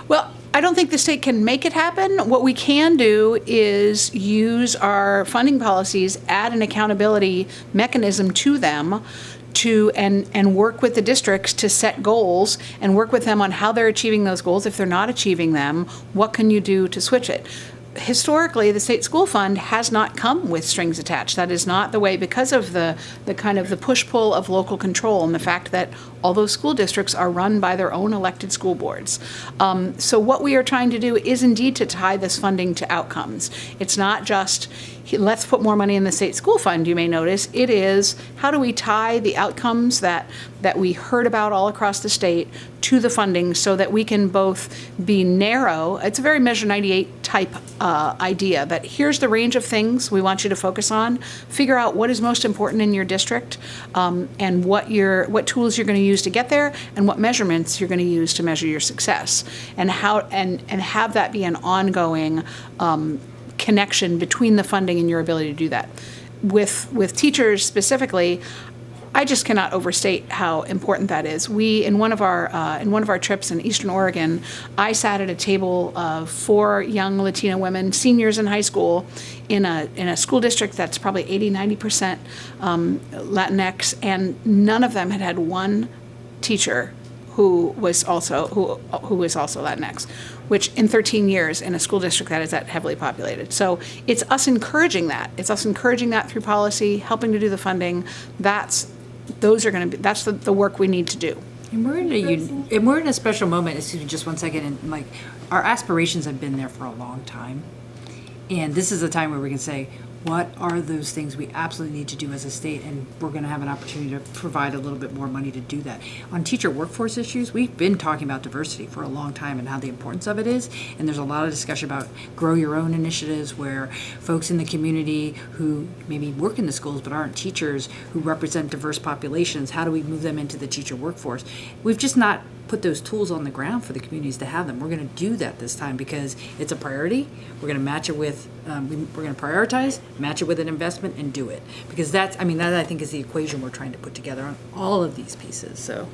Well, I don't think the state can make it happen. What we can do is use our funding policies, add an accountability mechanism to them, and work with the districts to set goals and work with them on how they're achieving those goals. If they're not achieving them, what can you do to switch it? Historically, the state school fund has not come with strings attached. That is not the way, because of the kind of the push-pull of local control and the fact that all those school districts are run by their own elected school boards. So what we are trying to do is indeed to tie this funding to outcomes. It's not just, let's put more money in the state school fund, you may notice. It is, how do we tie the outcomes that we heard about all across the state to the funding so that we can both be narrow. It's a very Measure 98 type idea, that here's the range of things we want you to focus on, figure out what is most important in your district, and what tools you're going to use to get there, and what measurements you're going to use to measure your success, and have that be an ongoing connection between the funding and your ability to do that. With teachers specifically, I just cannot overstate how important that is. We, in one of our trips in Eastern Oregon, I sat at a table of 4 young Latina women, seniors in high school, in a school district that's probably 80-90% Latinx, and none of them had one teacher who was also Latinx, which in 13 years in a school district that is that heavily populated. So it's us encouraging that. It's us encouraging that through policy, helping to do the funding. That's the work we need to do. And we're in a special moment. Excuse me, just one second. And like, our aspirations have been there for a long time, and this is a time where we can say, what are those things we absolutely need to do as a state? And we're going to have an opportunity to provide a little bit more money to do that. On teacher workforce issues, we've been talking about diversity for a long time and how the importance of it is. And there's a lot of discussion about grow your own initiatives where folks in the community who maybe work in the schools but aren't teachers, who represent diverse populations, how do we move them into the teacher workforce? We've just not put those tools on the ground for the communities to have them. We're going to do that this time because it's a priority. We're going to match it with, we're going to prioritize, match it with an investment, and do it. Because that I think is the equation we're trying to put together on all of these pieces. So